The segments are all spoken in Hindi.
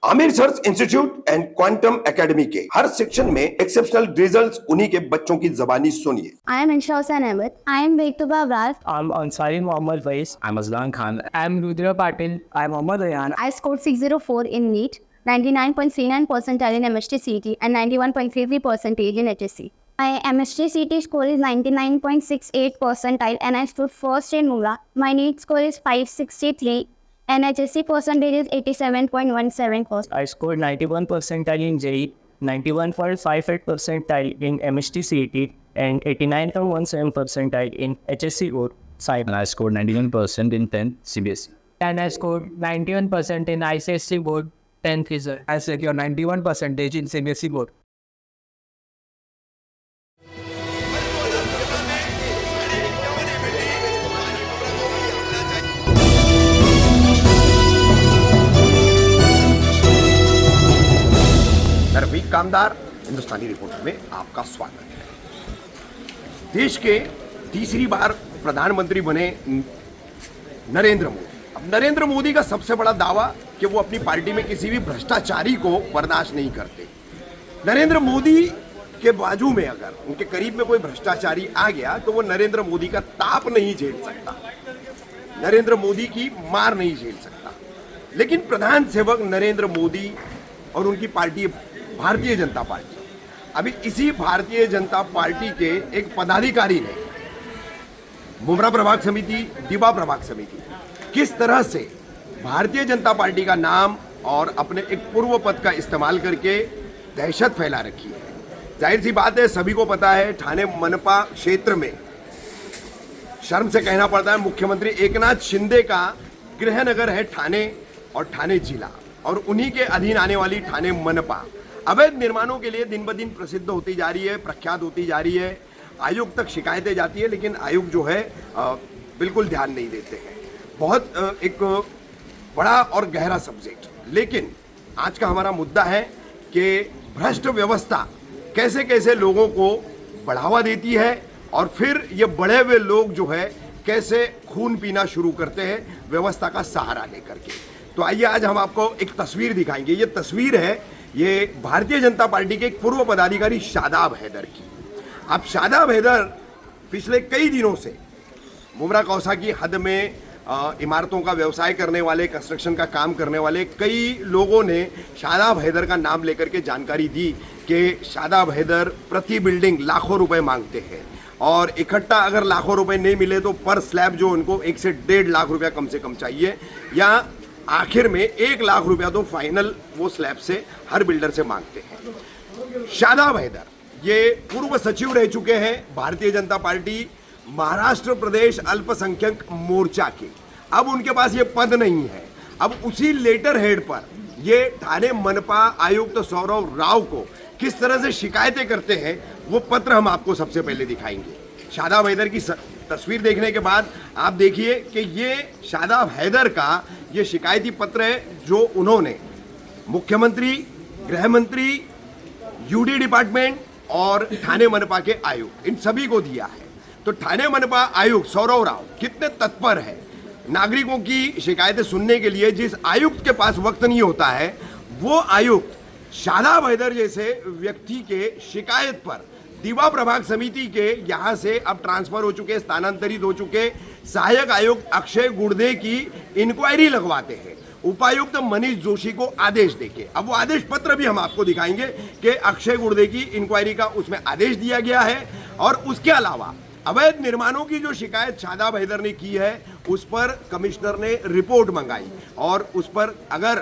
Aamir search institute and quantum academy के हर सेक्शन में एक्सेप्शनल रिजल्ट्स उन्हीं के बच्चों की जबानी सुनिए। I am Insha Hussain Ahmed. I am Bektubah Abrar. I'm Ansari Mohammad Faiz. I'm Aslan Khan. I'm Rudra Patil. I'm Mohammad Ayan. I scored 604 in NEET, 99.39 percentile in MST CT, and 91.33 percentage in HSC. My MST CT score is 99.68 percentile, and I stood first in MURA. My NEET score is 563. And HSC percentage is 87.17%. I scored 91 percentile in JEE, 91.58 percentile in MST CET, and 89.17 percentile in HSC or Science. And I scored 91% in 10 CBSE. And I scored 91% in ICSE board 10th result. I secured 91% in CBSE board. Rafiq Kamdar Hindustani reporter में आपका स्वागत है। देश के तीसरी बार प्रधानमंत्री बने नरेंद्र मोदी। अब नरेंद्र मोदी का सबसे बड़ा दावा कि वो अपनी पार्टी में किसी भी भ्रष्टाचारी को बर्दाश्त नहीं करते। नरेंद्र मोदी के बाजू में अगर उनके करीब में कोई भ्रष्टाचारी आ गया तो वो नरेंद्र मोदी का ताप नहीं झेल सकता, नरेंद्र मोदी की मार नहीं झेल सकता। लेकिन प्रधान सेवक नरेंद्र मोदी और उनकी पार्टी भारतीय जनता पार्टी, अभी इसी भारतीय जनता पार्टी के एक पदाधिकारी ने मुमरा प्रभाग समिति, दिबा प्रभाग समिति, किस तरह से भारतीय जनता पार्टी का नाम और अपने एक पूर्व पद का इस्तेमाल करके दहशत फैला रखी है। जाहिर सी बात है, सभी को पता है, ठाणे मनपा क्षेत्र में शर्म से कहना पड़ता है, मुख्यमंत्री एकनाथ शिंदे का गृहनगर है ठाणे और ठाणे जिला, और उन्हीं के अधीन आने वाली ठाणे मनपा अवैध निर्माणों के लिए दिन ब दिन प्रसिद्ध होती जा रही है, प्रख्यात होती जा रही है। आयोग तक शिकायतें जाती है, लेकिन आयोग जो है बिल्कुल ध्यान नहीं देते हैं। बहुत एक बड़ा और गहरा सब्जेक्ट। लेकिन आज का हमारा मुद्दा है कि भ्रष्ट व्यवस्था कैसे कैसे लोगों को बढ़ावा देती है और फिर ये बढ़े हुए लोग जो है कैसे खून पीना शुरू करते हैं व्यवस्था का सहारा लेकर के। तो आइए आज हम आपको एक तस्वीर दिखाएंगे। ये तस्वीर है ये भारतीय जनता पार्टी के एक पूर्व पदाधिकारी शादाब हैदर की। अब शादाब हैदर पिछले कई दिनों से मुमरा कौसा की हद में इमारतों का व्यवसाय करने वाले, कंस्ट्रक्शन का काम करने वाले कई लोगों ने शादाब हैदर का नाम लेकर के जानकारी दी कि शादाब हैदर प्रति बिल्डिंग लाखों रुपए मांगते हैं और इकट्ठा अगर लाखों रुपए नहीं मिले तो पर स्लैब जो उनको 1 से 1.5 लाख रुपया कम से कम चाहिए, या आखिर में 1 लाख रुपया तो फाइनल वो स्लैब से हर बिल्डर से मांगते हैं। शादाब हैदर ये पूर्व सचिव रह चुके हैं भारतीय जनता पार्टी महाराष्ट्र प्रदेश अल्पसंख्यक मोर्चा के। अब उनके पास ये पद नहीं है। अब उसी लेटर हेड पर ये ठाणे मनपा आयुक्त सौरव राव को किस तरह से शिकायतें करते हैं वो पत्र हम आपको सबसे पहले दिखाएंगे। शादाब हैदर की तस्वीर देखने के बाद आप देखिए कि ये शादाब हैदर का ये शिकायती पत्र है जो उन्होंने मुख्यमंत्री, गृह मंत्री, यूडी डिपार्टमेंट और ठाणे मनपा के आयुक्त, इन सभी को दिया है। तो ठाणे मनपा आयुक्त सौरव राव कितने तत्पर है नागरिकों की शिकायतें सुनने के लिए। जिस आयुक्त के पास वक्त नहीं होता है वो आयुक्त शादाब हैदर जैसे व्यक्ति के शिकायत पर दिवा प्रभाग समिति के यहाँ से अब ट्रांसफर हो चुके, स्थानांतरित हो चुके सहायक आयुक्त अक्षय गुर्दे की इंक्वायरी लगवाते हैं उपायुक्त मनीष जोशी को आदेश देके। अब वो आदेश पत्र भी हम आपको दिखाएंगे कि अक्षय गुर्दे की इंक्वायरी का उसमें आदेश दिया गया है। और उसके अलावा अवैध निर्माणों की जो शिकायत शादाब हैदर ने की है उस पर कमिश्नर ने रिपोर्ट मंगाई और उस पर अगर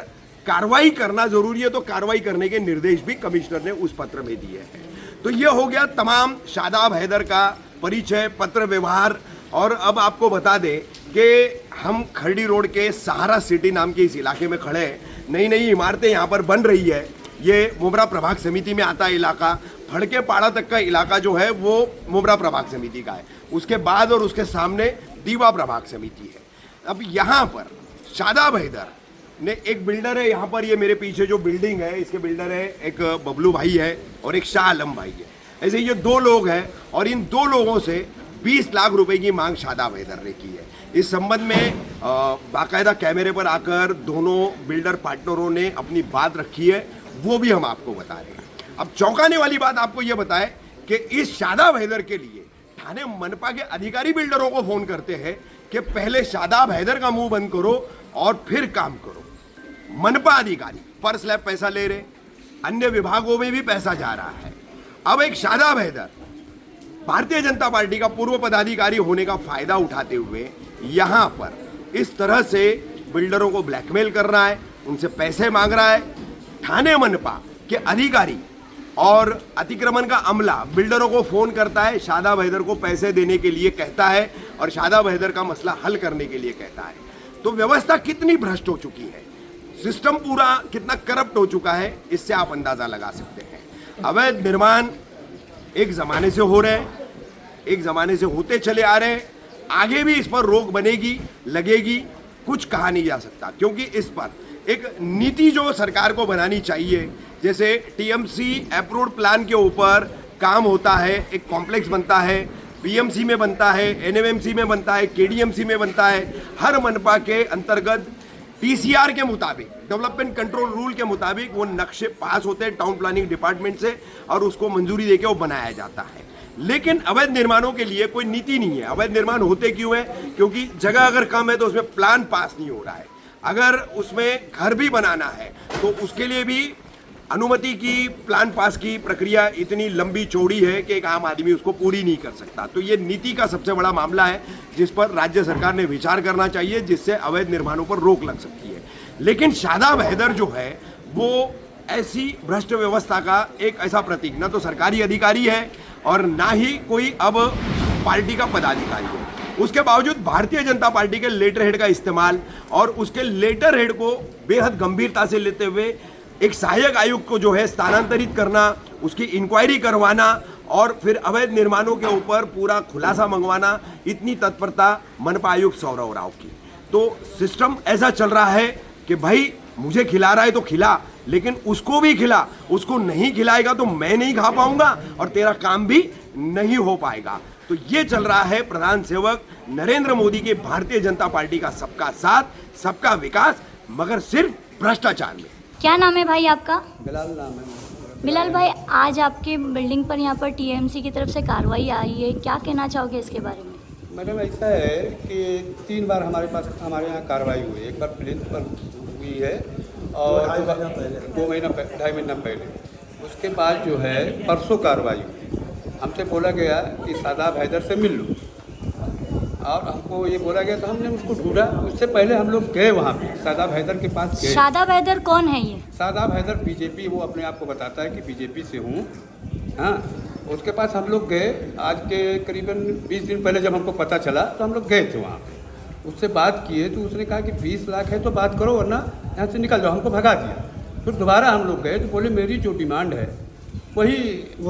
कार्रवाई करना जरूरी है तो कार्रवाई करने के निर्देश भी कमिश्नर ने उस पत्र में दिए हैं। तो ये हो गया तमाम शादाब हैदर का परिचय, पत्र व्यवहार। और अब आपको बता दें कि हम खरडी रोड के सहारा सिटी नाम के इस इलाके में खड़े हैं। नई नई इमारतें यहाँ पर बन रही है। ये मुमरा प्रभाग समिति में आता है इलाका। फड़के पाड़ा तक का इलाका जो है वो मुमरा प्रभाग समिति का है। उसके बाद और उसके सामने दीवा प्रभाग समिति है। अब यहाँ पर शादाब हैदर ने एक बिल्डर है, यहाँ पर ये मेरे पीछे जो बिल्डिंग है इसके बिल्डर है एक बबलू भाई है और एक शाह आलम भाई है। ऐसे ये 2 लोग हैं और इन 2 लोगों से 20 लाख रुपए की मांग शादाब हैदर ने की है। इस संबंध में बाकायदा कैमरे पर आकर दोनों बिल्डर पार्टनरों ने अपनी बात रखी है, वो भी हम आपको बता रहे हैं। अब चौंकाने वाली बात आपको यह बताएं कि इस शादाब हैदर के लिए थाने मनपा के अधिकारी बिल्डरों को फोन करते हैं कि पहले शादाब हैदर का मुंह बंद करो और फिर काम करो। मनपा अधिकारी पर स्लैब पैसा ले रहे, अन्य विभागों में भी पैसा जा रहा है। अब एक शादाब हैदर भारतीय जनता पार्टी का पूर्व पदाधिकारी होने का फायदा उठाते हुए यहां पर इस तरह से बिल्डरों को ब्लैकमेल कर रहा है, उनसे पैसे मांग रहा है। थाने मनपा के अधिकारी और अतिक्रमण का अमला बिल्डरों को फोन करता है, शादाब हैदर को पैसे देने के लिए कहता है और शादाब हैदर का मसला हल करने के लिए कहता है। तो व्यवस्था कितनी भ्रष्ट हो चुकी है, सिस्टम पूरा कितना करप्ट हो चुका है, इससे आप अंदाजा लगा सकते हैं। अवैध निर्माण एक जमाने से हो रहे हैं, एक जमाने से होते चले आ रहे हैं, आगे भी इस पर रोक बनेगी, लगेगी, कुछ कहा नहीं जा सकता, क्योंकि इस पर एक नीति जो सरकार को बनानी चाहिए। जैसे टीएमसी अप्रूव्ड प्लान के ऊपर काम होता है, एक कॉम्प्लेक्स बनता है, पीएमसी में बनता है, एनएमएमसी में बनता है, केडीएमसी में बनता है। हर मनपा के अंतर्गत टीसीआर के मुताबिक, डेवलपमेंट कंट्रोल रूल के मुताबिक वो नक्शे पास होते हैं टाउन प्लानिंग डिपार्टमेंट से और उसको मंजूरी देके वो बनाया जाता है। लेकिन अवैध निर्माणों के लिए कोई नीति नहीं है। अवैध निर्माण होते क्यों है? क्योंकि जगह अगर कम है तो उसमें प्लान पास नहीं हो रहा है। अगर उसमें घर भी बनाना है तो उसके लिए भी अनुमति की, प्लान पास की प्रक्रिया इतनी लंबी चौड़ी है कि एक आम आदमी उसको पूरी नहीं कर सकता। तो ये नीति का सबसे बड़ा मामला है जिस पर राज्य सरकार ने विचार करना चाहिए, जिससे अवैध निर्माणों पर रोक लग सकती है। लेकिन शादाब हैदर जो है वो ऐसी भ्रष्ट व्यवस्था का एक ऐसा प्रतीक, ना तो सरकारी अधिकारी है और ना ही कोई अब पार्टी का पदाधिकारी है। उसके बावजूद भारतीय जनता पार्टी के लेटर हेड का इस्तेमाल और उसके लेटर हेड को बेहद गंभीरता से लेते हुए एक सहायक आयुक्त को जो है स्थानांतरित करना, उसकी इंक्वायरी करवाना और फिर अवैध निर्माणों के ऊपर पूरा खुलासा मंगवाना, इतनी तत्परता मनपा आयुक्त सौरव राव की। तो सिस्टम ऐसा चल रहा है कि भाई मुझे खिला रहा है तो खिला, लेकिन उसको भी खिला, उसको नहीं खिलाएगा तो मैं नहीं खा पाऊंगा और तेरा काम भी नहीं हो पाएगा। तो ये चल रहा है प्रधान सेवक नरेंद्र मोदी के भारतीय जनता पार्टी का सबका साथ, सबका विकास, मगर सिर्फ भ्रष्टाचार में। क्या नाम है भाई आपका? बिलाल नाम है। बिलाल भाई, आज आपके बिल्डिंग पर यहाँ पर टीएमसी की तरफ से कार्रवाई आई है, क्या कहना चाहोगे इसके बारे में? मैडम ऐसा है कि 3 बार हमारे यहाँ कार्रवाई हुई। एक बार प्लिंथ पर हुई है और 2 महीना 2.5 महीना पहले। उसके बाद जो है परसों कार्रवाई हुई। हमसे बोला गया कि शादाब हैदर से मिल लो और हमको ये बोला गया तो हमने उसको ढूंढा। उससे पहले हम लोग गए वहाँ पे, शादाब हैदर के पास गए। शादाब हैदर कौन है ये? शादाब हैदर बीजेपी, वो अपने आप को बताता है कि बीजेपी से हूँ। हाँ, उसके पास हम लोग गए। आज के करीबन 20 दिन पहले जब हमको पता चला तो हम लोग गए थे वहाँ पे। उससे बात किए तो उसने कहा कि 20 लाख है तो बात करो वरना यहाँ से निकल जाओ। हमको भगा दिया। फिर दोबारा हम लोग गए तो बोले मेरी जो डिमांड है वही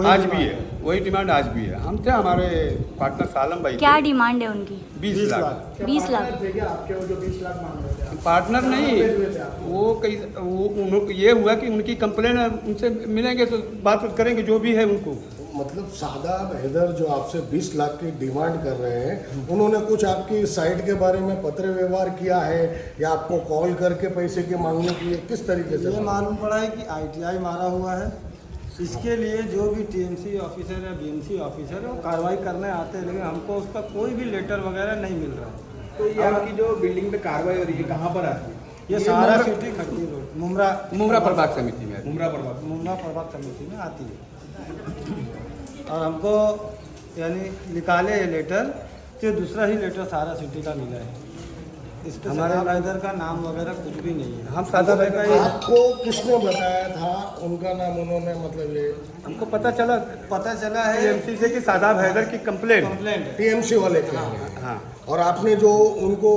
आज भी है, वही डिमांड आज भी है। हम थे, हमारे पार्टनर सालम भाई। क्या डिमांड है उनकी? 20 लाख। 20 लाख पार्टनर नहीं, वो ये हुआ कि उनकी कंप्लेन है, उनसे मिलेंगे तो बात करेंगे जो भी है उनको। मतलब शादाब हैदर जो आपसे 20 लाख की डिमांड कर रहे हैं, उन्होंने कुछ आपकी साइट के बारे में पत्र व्यवहार किया है या आपको कॉल करके पैसे की मांगनी की है? किस तरीके से? ये मालूम पड़ा है कि ITI मारा हुआ है। इसके लिए जो भी TMC ऑफिसर या BMC ऑफिसर है वो कार्रवाई करने आते हैं, लेकिन हमको उसका कोई भी लेटर वगैरह नहीं मिल रहा है। तो ये आपकी जो बिल्डिंग पे कार्रवाई हो रही है कहाँ पर आती है? ये सारा सिटी खट्टी रोड मुमरा प्रभाग समिति में, मुमरा प्रभाग समिति में आती है। और हमको यानी निकाले ये लेटर तो दूसरा ही लेटर सारा सिटी का मिला है। इस पर हमारे हैदर का नाम वगैरह कुछ भी नहीं है। हम शादाब हैदर का आपको किसने बताया था उनका नाम? उन्होंने मतलब ये हमको पता चला है TMC से कि शादाब हैदर की कंप्लेंट TMC वाले के हैं। हाँ। और आपने जो उनको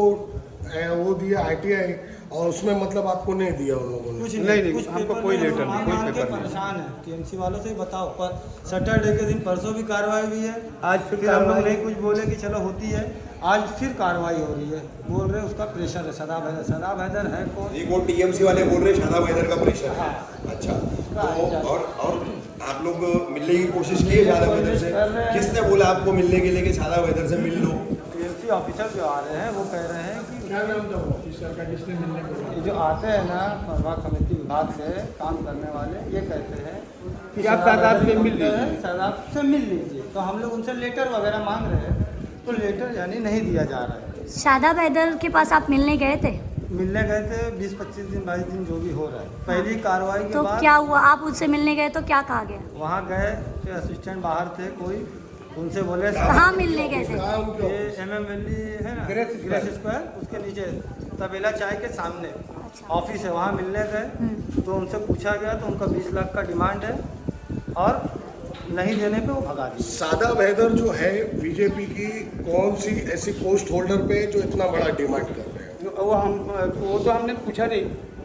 वो दिया ITI और उसमें मतलब आपको नहीं दिया उन लोगों ने? कुछ नहीं, हमको कोई लेटर नहीं, कोई पेपर नहीं। परेशान है TMC वालों से ही बताओ। पर सैटरडे के दिन परसों भी कार्रवाई हुई है। आज फिर हम लोग नहीं कुछ बोले कि चलो होती है, आज फिर कार्रवाई हो रही है। बोल रहे उसका प्रेशर है शादाब हैदर है कौन? वो TMC वाले बोल रहे शादाब हैदर का प्रेशर है। अच्छा, तो और आप लोग मिलने की कोशिश की है शादा वैदर से? कर रहे हैं। किसने बोला आपको मिलने के लिए कि शादा वैदर से मिल लो? टीएमसी ऑफिसर जो आ रहे हैं वो कह रहे हैं कि क्या नाम था ऑफिसर का जिसने मिलने को ये जो आते हैं ना प्रभाग समिति विभाग से काम करने वाले, ये कहते हैं कि आप शादाब से मिल लीजिए। शादाब से मिल लीजिए। तो हम लोग उनसे लेटर वगैरह मांग रहे हैं, तो लेटर यानी नहीं दिया जा रहा है। शादाब हैदर के पास आप मिलने गए थे? मिलने गए थे 20-25 दिन 22 दिन जो भी हो रहा है। पहली कार्रवाई के तो बाद क्या हुआ? आप उससे मिलने गए तो क्या कहा गया? वहाँ गए, जो असिस्टेंट बाहर थे कोई, उनसे बोले कहाँ मिलने गए थे? ये MM वैली है ना, ग्रेस स्क्वायर, उसके नीचे तबेला चाय के सामने ऑफिस है, वहाँ मिलने गए। तो उनसे पूछा गया तो उनका 20 लाख का डिमांड है और नहीं देने पे वो भगा दिए। शादाब हैदर जो है बीजेपी की कौन सी ऐसी पोस्ट होल्डर पे जो इतना बड़ा डिमांड कर रहे हैं? वो तो हमने पूछा नहीं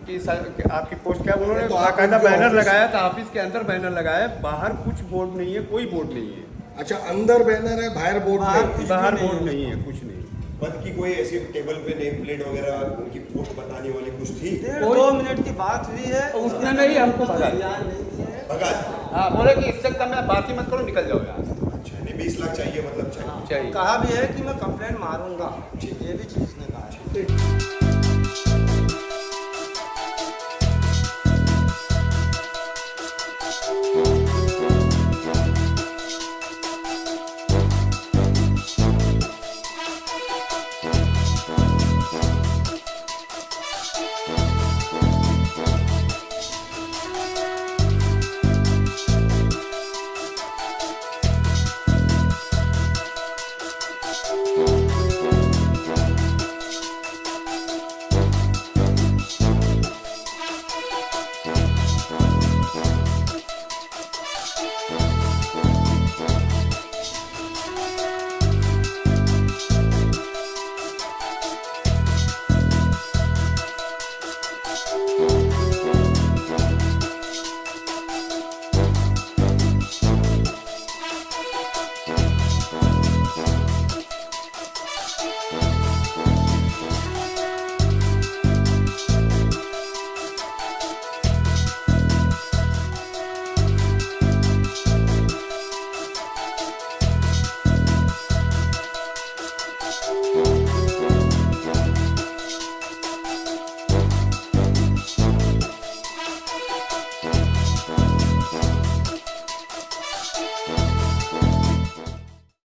कि आपकी पोस्ट क्या। उन्होंने तो आप बाकायदा उनके बैनर ऑफिस- लगाया था, ऑफिस के अंदर बैनर लगाया, बाहर कुछ बोर्ड नहीं है, कोई बोर्ड नहीं है। अच्छा, अंदर बैनर है, बाहर बोर्ड नहीं। बाहर बोर्ड नहीं है, कुछ नहीं। पद की कोई ऐसी टेबल पे नेम प्लेट वगैरह उनकी पोस्ट बताने वाली कुछ थी? 2 मिनट की बात हुई है, उसने नहीं हमको भगा दिया। याद नहीं है। भगा? हाँ, बोले कि इससे कम में बात ही मत करो, निकल जाओ यहाँ से। अच्छा, नहीं 20 लाख चाहिए मतलब चाहिए। चाहिए। कहा भी है कि मैं कंप्लेंट मारूंगा, ये भी चीज़ ने कहा है।